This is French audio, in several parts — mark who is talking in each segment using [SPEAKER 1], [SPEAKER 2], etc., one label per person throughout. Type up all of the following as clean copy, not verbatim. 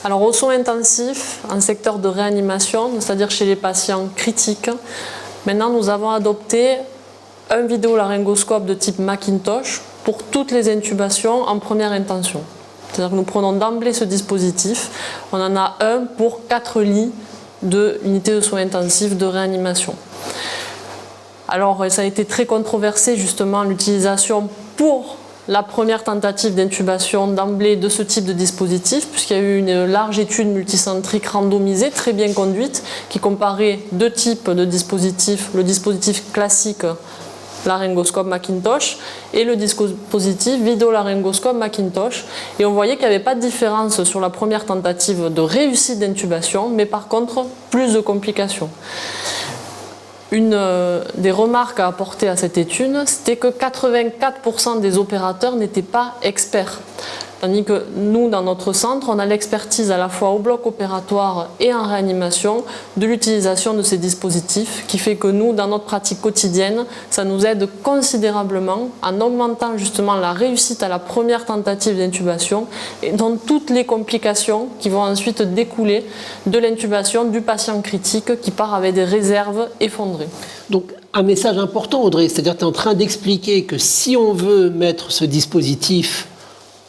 [SPEAKER 1] Alors aux soins intensifs, en secteur de réanimation, c'est-à-dire chez les patients critiques, maintenant nous avons adopté un vidéolaryngoscope de type Macintosh pour toutes les intubations en première intention. C'est-à-dire que nous prenons d'emblée ce dispositif, on en a un pour 4 lits de unités de soins intensifs de réanimation. Alors ça a été très controversé justement l'utilisation pour la première tentative d'intubation d'emblée de ce type de dispositif, puisqu'il y a eu une large étude multicentrique randomisée, très bien conduite, qui comparait deux types de dispositifs, le dispositif classique laryngoscope Macintosh et le dispositif vidéolaryngoscope Macintosh. Et on voyait qu'il n'y avait pas de différence sur la première tentative de réussite d'intubation, mais par contre plus de complications. Une des remarques à apporter à cette étude, c'était que 84% des opérateurs n'étaient pas experts. Tandis que nous, dans notre centre, on a l'expertise à la fois au bloc opératoire et en réanimation de l'utilisation de ces dispositifs, qui fait que nous, dans notre pratique quotidienne, ça nous aide considérablement en augmentant justement la réussite à la première tentative d'intubation et dans toutes les complications qui vont ensuite découler de l'intubation du patient critique qui part avec des réserves effondrées.
[SPEAKER 2] Donc, un message important, Audrey, c'est-à-dire que tu es en train d'expliquer que si on veut mettre ce dispositif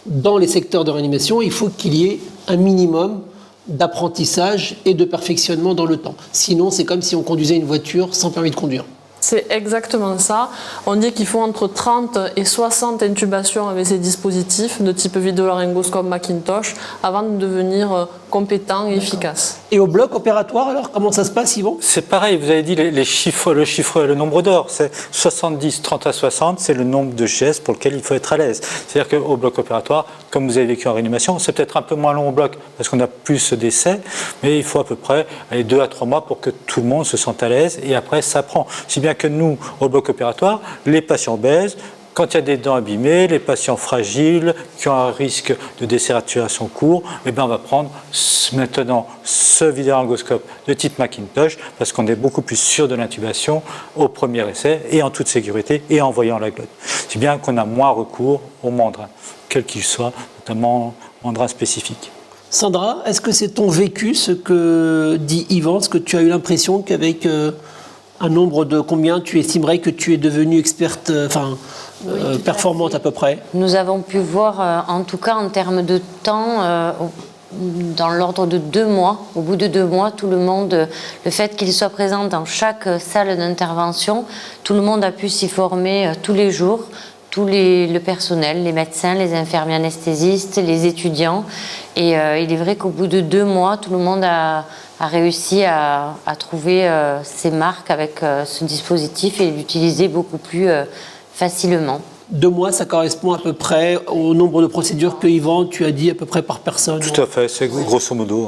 [SPEAKER 2] dans les secteurs de réanimation, il faut qu'il y ait un minimum d'apprentissage et de perfectionnement dans le temps. Sinon, c'est comme si on conduisait une voiture sans permis de conduire.
[SPEAKER 1] C'est exactement ça. On dit qu'il faut entre 30 et 60 intubations avec ces dispositifs de type vidéolaryngoscope Macintosh avant de devenir compétent et efficace.
[SPEAKER 2] Et au bloc opératoire, alors, comment ça se passe, Yvon?
[SPEAKER 3] C'est pareil, vous avez dit les chiffres, le nombre d'heures, c'est 70, 30 à 60, c'est le nombre de gestes pour lequel il faut être à l'aise. C'est-à-dire qu'au bloc opératoire, comme vous avez vécu en réanimation, c'est peut-être un peu moins long au bloc parce qu'on a plus d'essais, mais il faut à peu près 2 à 3 mois pour que tout le monde se sente à l'aise et après ça prend. Si bien que nous, au bloc opératoire, les patients obèses, quand il y a des dents abîmées, les patients fragiles, qui ont un risque de décéréturation court, eh bien on va prendre maintenant ce vidéolaryngoscope de type Macintosh parce qu'on est beaucoup plus sûr de l'intubation au premier essai et en toute sécurité et en voyant la glotte. C'est bien qu'on a moins recours aux mandrins, quel qu'il soit, notamment mandrins spécifiques.
[SPEAKER 2] Sandra, est-ce que c'est ton vécu, ce que dit Yvan, ce que tu as eu l'impression qu'avec un nombre de combien tu estimerais que tu es devenue experte,
[SPEAKER 4] oui,
[SPEAKER 2] performante à peu près?
[SPEAKER 4] Nous avons pu voir, en tout cas en termes de temps, dans l'ordre de 2 mois, au bout de 2 mois, tout le monde, le fait qu'il soit présent dans chaque salle d'intervention, tout le monde a pu s'y former tous les jours, le personnel, les médecins, les infirmiers anesthésistes, les étudiants. Et il est vrai qu'au bout de 2 mois, tout le monde a réussi à trouver ses marques avec ce dispositif et l'utiliser beaucoup plus facilement.
[SPEAKER 2] 2 mois, ça correspond à peu près au nombre de procédures que Yvan, tu as dit à peu près par personne.
[SPEAKER 3] Tout à fait, c'est grosso modo.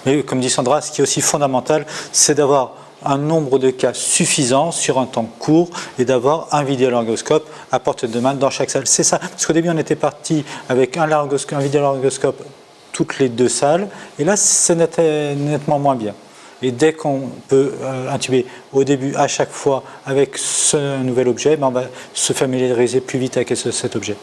[SPEAKER 3] Mais comme dit Sandra, ce qui est aussi fondamental, c'est d'avoir un nombre de cas suffisant sur un temps court et d'avoir un vidéolaryngoscope à portée de main dans chaque salle. C'est ça, parce qu'au début on était parti avec un vidéolaryngoscope toutes les 2 salles, et là c'est nettement moins bien. Et dès qu'on peut intuber au début à chaque fois avec ce nouvel objet, on va se familiariser plus vite avec cet objet.